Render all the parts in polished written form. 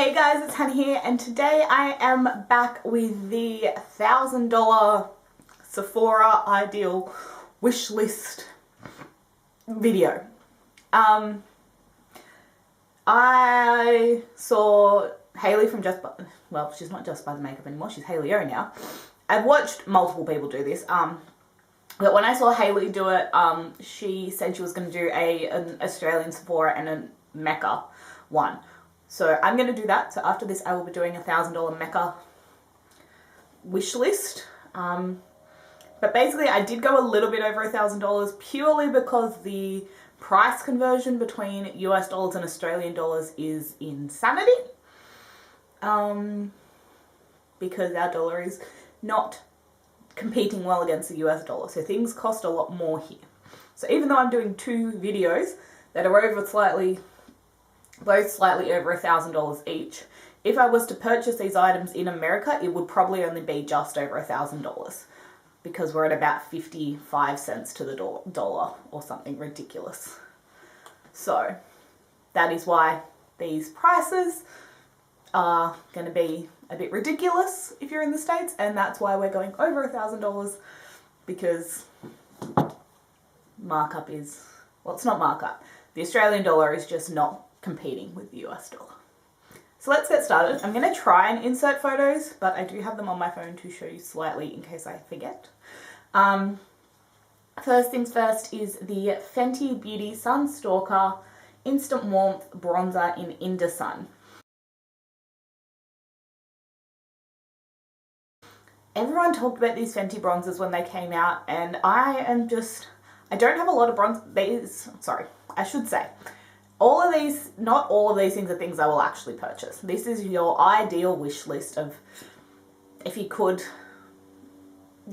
Hey guys, it's Hannah here, and today I am back with the $1,000 Sephora ideal wish list video. I saw Hailey from well, she's not Just By The Makeup anymore, she's Hailey-O now. I've watched multiple people do this, but when I saw Hailey do it, she said she was going to do an Australian Sephora and a Mecca one. So I'm going to do that. So after this I will be doing a $1,000 Mecca wish list. But basically I did go a little bit over $1,000 purely because the price conversion between US dollars and Australian dollars is insanity. Because our dollar is not competing well against the US dollar. So things cost a lot more here. So even though I'm doing two videos that are both slightly over $1,000 each, if I was to purchase these items in America, it would probably only be just over $1,000 because we're at about 55 cents to the dollar or something ridiculous. So that is why these prices are going to be a bit ridiculous if you're in the States, and that's why we're going over $1,000 because markup is, well, it's not markup. The Australian dollar is just not competing with the US dollar. So let's get started. I'm going to try and insert photos, but I do have them on my phone to show you slightly in case I forget. First things first is the Fenty Beauty Sun Stalker Instant Warmth Bronzer in Indus Sun. Everyone talked about these Fenty bronzers when they came out, and I don't have a lot of not all of these things are things I will actually purchase. This is your ideal wish list of if you could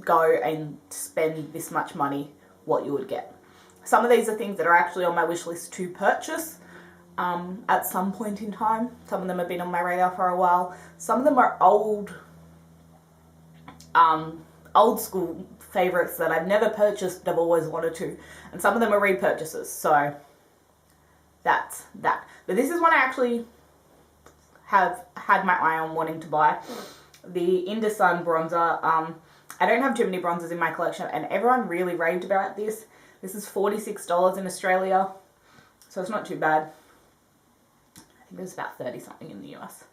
go and spend this much money, what you would get. Some of these are things that are actually on my wish list to purchase at some point in time. Some of them have been on my radar for a while. Some of them are old school favorites that I've never purchased but I've always wanted to. And some of them are repurchases. So that's that. But this is one I actually have had my eye on wanting to buy. The Indus Sun Bronzer. I don't have too many bronzers in my collection, and everyone really raved about this. This is $46 in Australia, so it's not too bad. I think it was about 30 something in the US.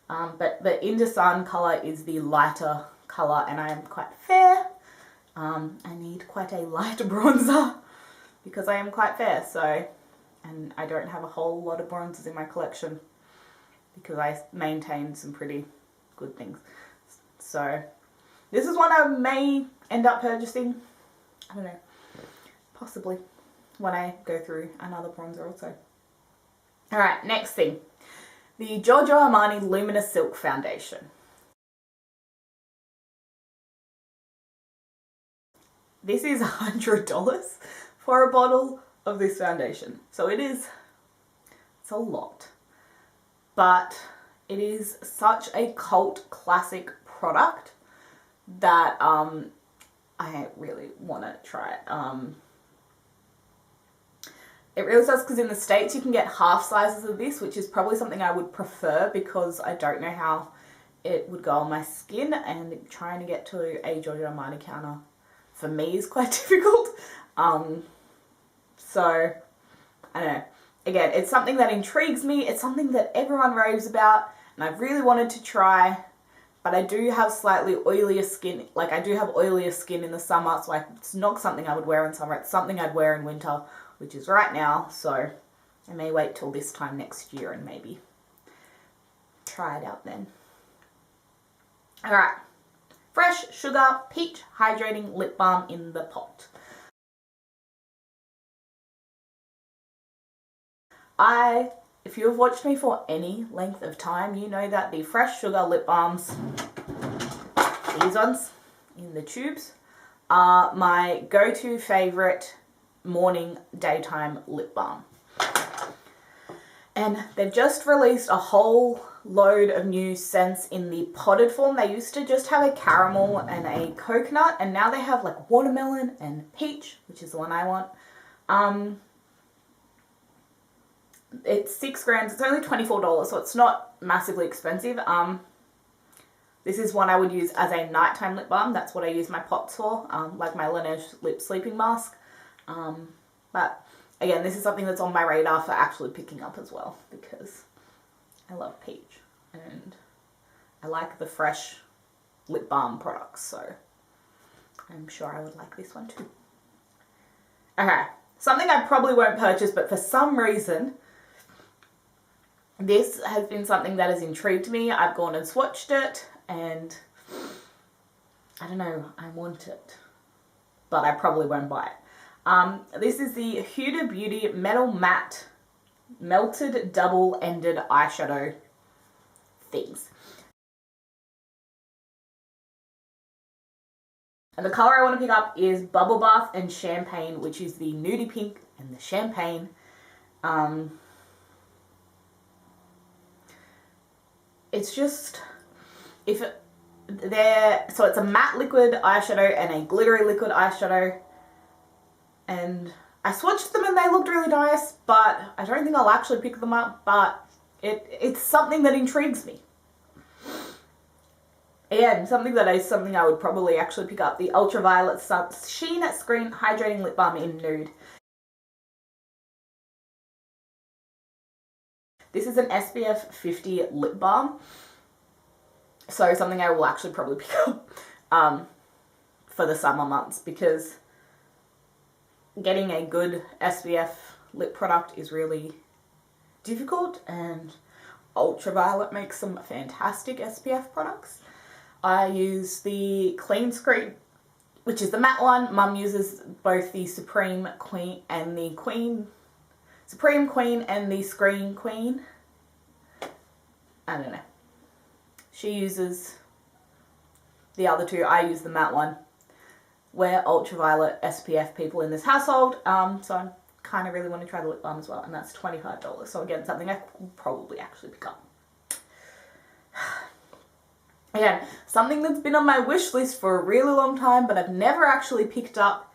But the Indus Sun colour is the lighter colour, and I am quite fair. I need quite a light bronzer because I am quite fair, and I don't have a whole lot of bronzers in my collection because I maintain some pretty good things. So this is one I may end up purchasing. I don't know. Possibly when I go through another bronzer or so. Alright, next thing. The Jojo Armani Luminous Silk Foundation. This is $100 for a bottle of this foundation. So it's a lot. But it is such a cult classic product that I really want to try it. It really sucks because in the States you can get half sizes of this, which is probably something I would prefer because I don't know how it would go on my skin, and trying to get to a Jojo Armani counter for me is quite difficult. So I don't know. Again, it's something that intrigues me. It's something that everyone raves about, and I've really wanted to try. But I do have slightly oilier skin. Like, I do have oilier skin in the summer, so it's not something I would wear in summer. It's something I'd wear in winter, which is right now. So I may wait till this time next year and maybe try it out then. Alright. Fresh Sugar Peach Hydrating Lip Balm in the pot. If you have watched me for any length of time, you know that the Fresh Sugar lip balms, these ones in the tubes, are my go-to favourite morning, daytime lip balm. And they've just released a whole load of new scents in the potted form. They used to just have a caramel and a coconut, and now they have like watermelon and peach, which is the one I want. It's 6 grams. It's only $24, so it's not massively expensive. This is one I would use as a nighttime lip balm. That's what I use my pots for, like my Laneige lip sleeping mask. But again, this is something that's on my radar for actually picking up as well, because I love peach and I like the fresh lip balm products, so I'm sure I would like this one too. Okay, something I probably won't purchase, but for some reason, this has been something that has intrigued me. I've gone and swatched it, and I don't know, I want it, but I probably won't buy it. This is the Huda Beauty Metal Matte Melted Double-Ended Eyeshadow things. And the colour I want to pick up is Bubble Bath and Champagne, which is the nudie pink and the champagne. It's just, so it's a matte liquid eyeshadow and a glittery liquid eyeshadow. And I swatched them and they looked really nice, but I don't think I'll actually pick them up, but it's something that intrigues me. And something I would probably actually pick up, the Ultraviolet Sheen Screen Hydrating Lip Balm in Nude. This is an SPF 50 lip balm, so something I will actually probably pick up for the summer months, because getting a good SPF lip product is really difficult, and Ultraviolet makes some fantastic SPF products. I use the Clean Screen, which is the matte one. Mum uses both the Supreme Queen and the Supreme Queen and the Screen Queen. I don't know. She uses the other two. I use the matte one. We're ultraviolet SPF people in this household, so I kind of really want to try the lip balm as well, and that's $25. So again, something I will probably actually pick up. Again, something that's been on my wish list for a really long time, but I've never actually picked up,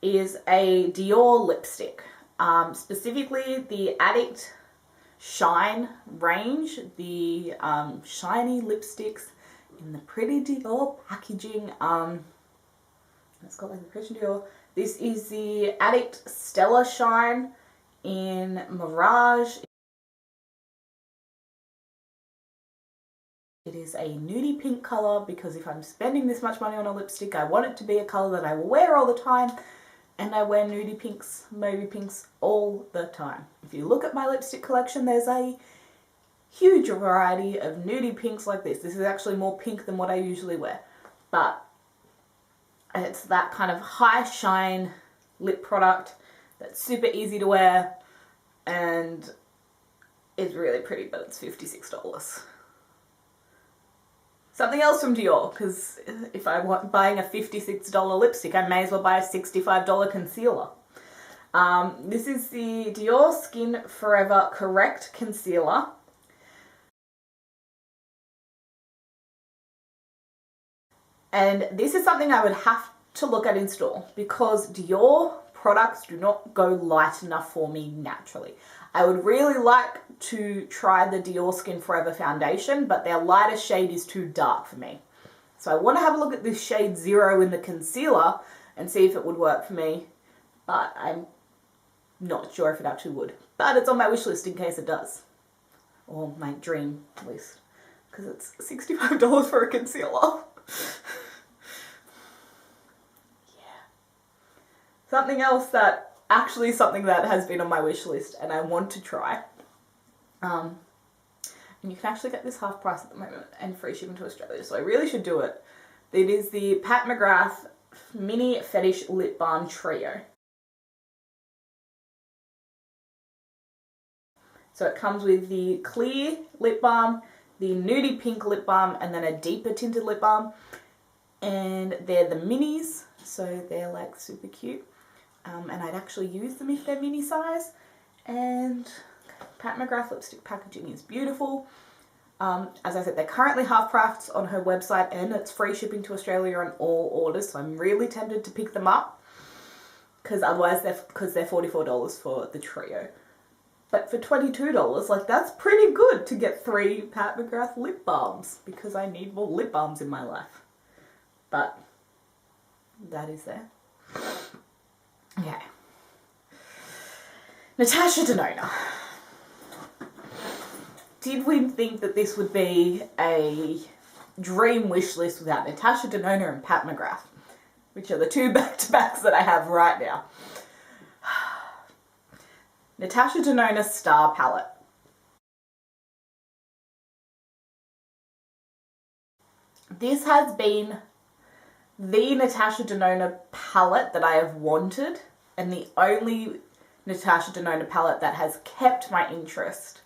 is a Dior lipstick. Specifically the Addict Shine range, the shiny lipsticks in the pretty Dior packaging. It's got like the Christian Dior. This is the Addict Stellar Shine in Mirage. It is a nudie pink colour, because if I'm spending this much money on a lipstick, I want it to be a colour that I will wear all the time. And I wear nudie pinks, mauvey pinks all the time. If you look at my lipstick collection, there's a huge variety of nudie pinks like this. This is actually more pink than what I usually wear. But it's that kind of high shine lip product that's super easy to wear and is really pretty, but it's $56. Something else from Dior, because if I want buying a $56 lipstick, I may as well buy a $65 concealer. This is the Dior Skin Forever Correct Concealer. And this is something I would have to look at in store, because Dior products do not go light enough for me naturally. I would really like to try the Dior Skin Forever foundation, but their lightest shade is too dark for me. So I want to have a look at this shade 0 in the concealer and see if it would work for me, but I'm not sure if it actually would. But it's on my wish list in case it does. Or my dream list, because it's $65 for a concealer. Yeah. Something else that something that has been on my wish list and I want to try. And you can actually get this half price at the moment and free shipping to Australia, so I really should do it. It is the Pat McGrath Mini Fetish Lip Balm Trio. So it comes with the clear lip balm, the nudie pink lip balm, and then a deeper tinted lip balm. And they're the minis, so they're like super cute. And I'd actually use them if they're mini size. And Pat McGrath lipstick packaging is beautiful. As I said, they're currently half price on her website, and it's free shipping to Australia on all orders, so I'm really tempted to pick them up, because otherwise they're $44 for the trio. But for $22, like, that's pretty good to get 3 Pat McGrath lip balms, because I need more lip balms in my life. But that is there. Okay. Natasha Denona. Did we think that this would be a dream wish list without Natasha Denona and Pat McGrath, which are the 2 back-to-backs that I have right now? Natasha Denona Star Palette. This has been the Natasha Denona palette that I have wanted, and the only Natasha Denona palette that has kept my interest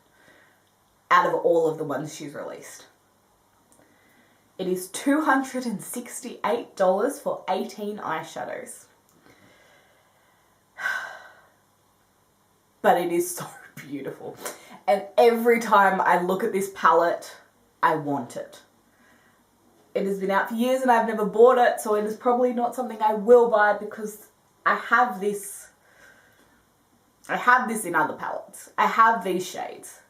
out of all of the ones she's released. It is $268 for 18 eyeshadows. But it is so beautiful. And every time I look at this palette, I want it. It has been out for years and I've never bought it, so it is probably not something I will buy, because I have this in other palettes. I have these shades.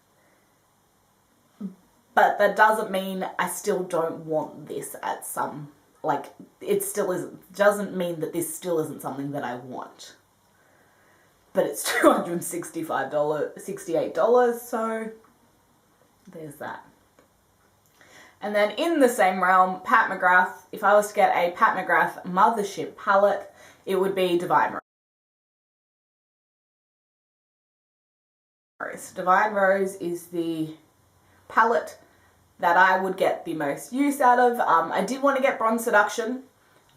But that doesn't mean I still don't want this at some, like, it still isn't, doesn't mean that this still isn't something that I want. But it's $68, so there's that. And then in the same realm, Pat McGrath, if I was to get a Pat McGrath Mothership palette, it would be Divine Rose. Divine Rose is the palette that I would get the most use out of. I did want to get Bronze Seduction.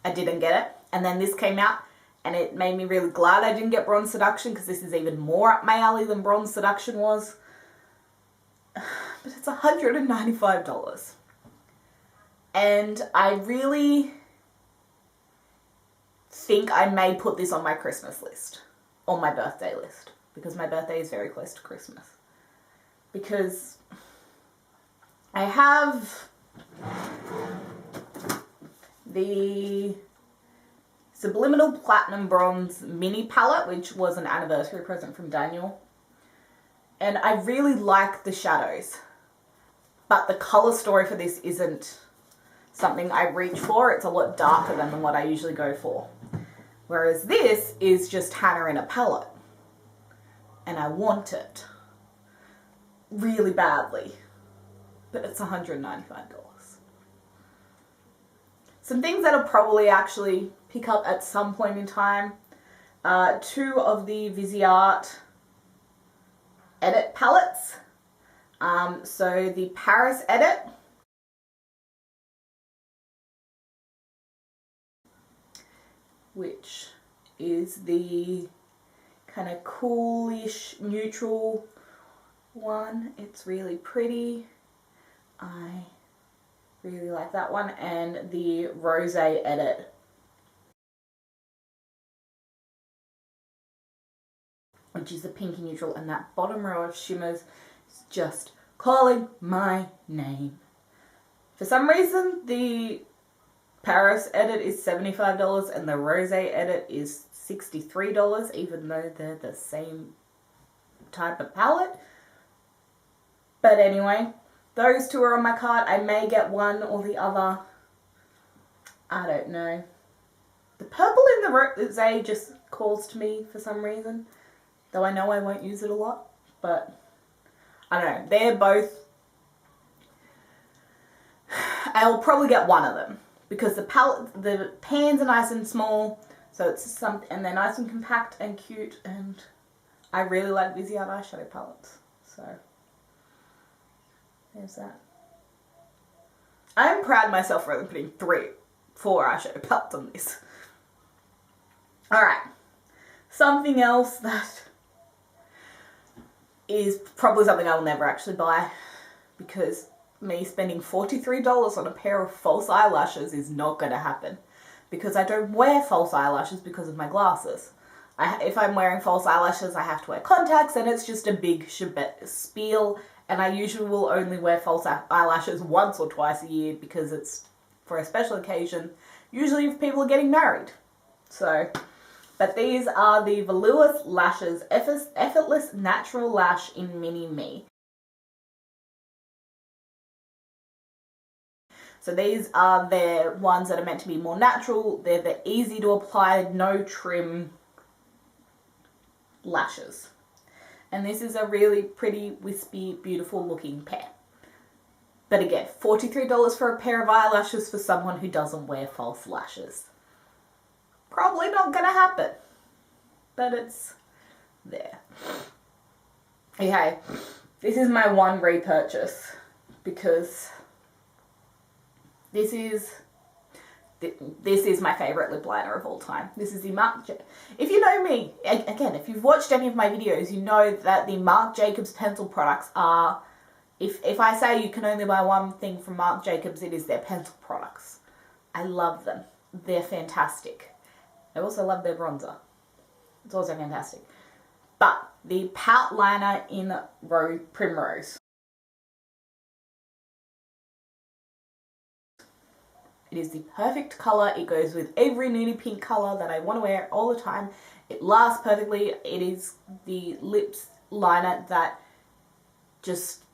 I didn't get it. And then this came out, and it made me really glad I didn't get Bronze Seduction, because this is even more up my alley than Bronze Seduction was. But it's $195. And I really think I may put this on my Christmas list, or my birthday list, because my birthday is very close to Christmas. Because I have the Subliminal Platinum Bronze Mini Palette, which was an anniversary present from Daniel. And I really like the shadows. But the colour story for this isn't something I reach for. It's a lot darker than what I usually go for. Whereas this is just Hannah in a palette. And I want it really badly. But it's $195. Some things that'll probably actually pick up at some point in time. 2 of the Viseart Edit palettes. So the Paris Edit, which is the kind of coolish neutral one. It's really pretty. I really like that one. And the Rosé Edit, which is the pinky neutral, and that bottom row of shimmers is just calling my name. For some reason, the Paris Edit is $75 and the Rosé Edit is $63, even though they're the same type of palette. But anyway, those 2 are on my cart. I may get one or the other. I don't know. The purple in the Rosé just calls to me for some reason. Though I know I won't use it a lot. But I don't know. They're both... I'll probably get one of them. Because the pans are nice and small. So it's something... And they're nice and compact and cute. And I really like Viseart eyeshadow palettes. So... there's that. I am proud of myself for only putting 4 eyeshadow palettes on this. Alright. Something else that is probably something I will never actually buy, because me spending $43 on a pair of false eyelashes is not going to happen, because I don't wear false eyelashes because of my glasses. If I'm wearing false eyelashes, I have to wear contacts, and it's just a big spiel. And I usually will only wear false eyelashes once or twice a year, because it's for a special occasion, usually if people are getting married. So But these are the Valois Lashes Effortless Natural Lash in Mini Me. So these are the ones that are meant to be more natural. They're the easy to apply, no trim lashes. And this is a really pretty, wispy, beautiful looking pair. But again, $43 for a pair of eyelashes for someone who doesn't wear false lashes. Probably not gonna happen, but it's there. Okay, this is my one repurchase because this is my favorite lip liner of all time. This is the Marc Jacobs. If you know me, again, if you've watched any of my videos, you know that the Marc Jacobs pencil products are, if I say you can only buy one thing from Marc Jacobs, it is their pencil products. I love them. They're fantastic. I also love their bronzer. It's also fantastic. But the Pout Liner in Primrose. It is the perfect colour. It goes with every nudie pink colour that I want to wear all the time. It lasts perfectly. It is the lips liner that just,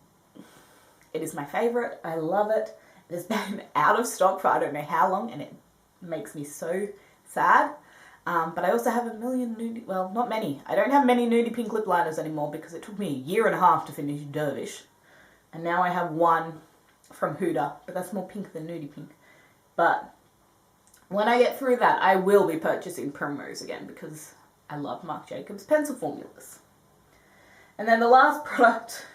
it is my favourite. I love it. It has been out of stock for I don't know how long, and it makes me so sad. But I also have a million nudie, well, not many. I don't have many nudie pink lip liners anymore because it took me a year and a half to finish Dervish. And now I have one from Hyouta, but that's more pink than nudie pink. But when I get through that, I will be purchasing Primrose again because I love Marc Jacobs pencil formulas. And then the last product,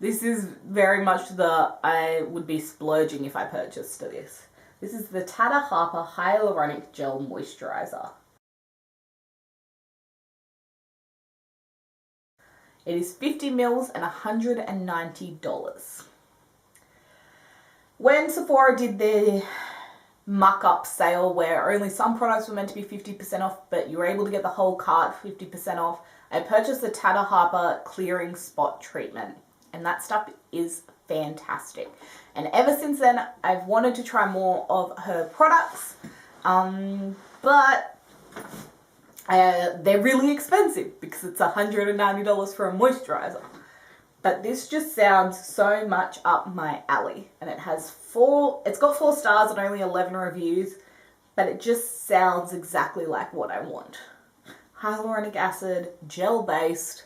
this is very much the, I would be splurging if I purchased this. This is the Tata Harper Hyaluronic Gel Moisturizer. It is 50 mils and $190. When Sephora did their muck-up sale where only some products were meant to be 50% off, but you were able to get the whole cart 50% off, I purchased the Tata Harper Clearing Spot Treatment. And that stuff is fantastic. And ever since then, I've wanted to try more of her products, but they're really expensive because it's $190 for a moisturizer. But this just sounds so much up my alley. And it has it's got 4 stars and only 11 reviews, but it just sounds exactly like what I want. Hyaluronic acid, gel-based,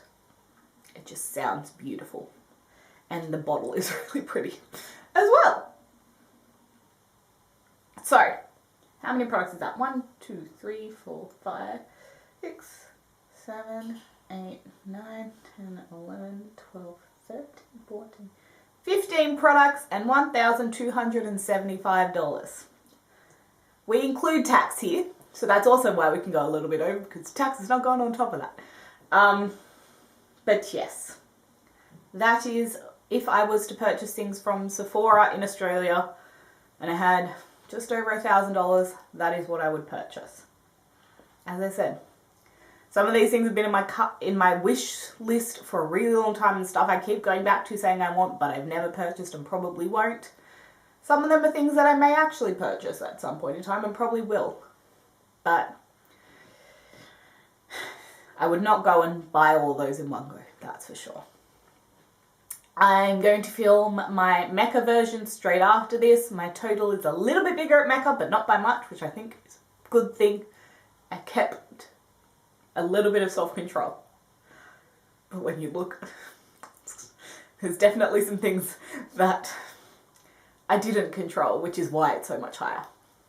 it just sounds beautiful. And the bottle is really pretty as well. So, how many products is that? 1, 2, 3, 4, 5, 6, 7, 8, 9, 10, 11, 12, 13, 14, 15 products and $1,275. We include tax here, so that's also why we can go a little bit over because tax is not going on top of that. But yes, that is, if I was to purchase things from Sephora in Australia and I had just over $1,000, that is what I would purchase. As I said, some of these things have been in my wish list for a really long time and stuff I keep going back to saying I want, but I've never purchased and probably won't. Some of them are things that I may actually purchase at some point in time and probably will. But I would not go and buy all those in one go, that's for sure. I'm going to film my Mecca version straight after this. My total is a little bit bigger at Mecca, but not by much, which I think is a good thing. I kept a little bit of self-control. But when you look, there's definitely some things that I didn't control, which is why it's so much higher.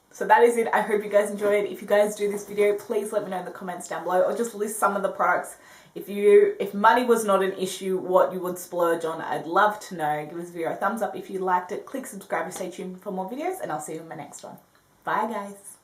So that is it. I hope you guys enjoyed. If you guys do this video, please let me know in the comments down below, or just list some of the products. If money was not an issue, what you would splurge on, I'd love to know. Give this video a thumbs up if you liked it. Click subscribe to stay tuned for more videos, and I'll see you in my next one. Bye guys.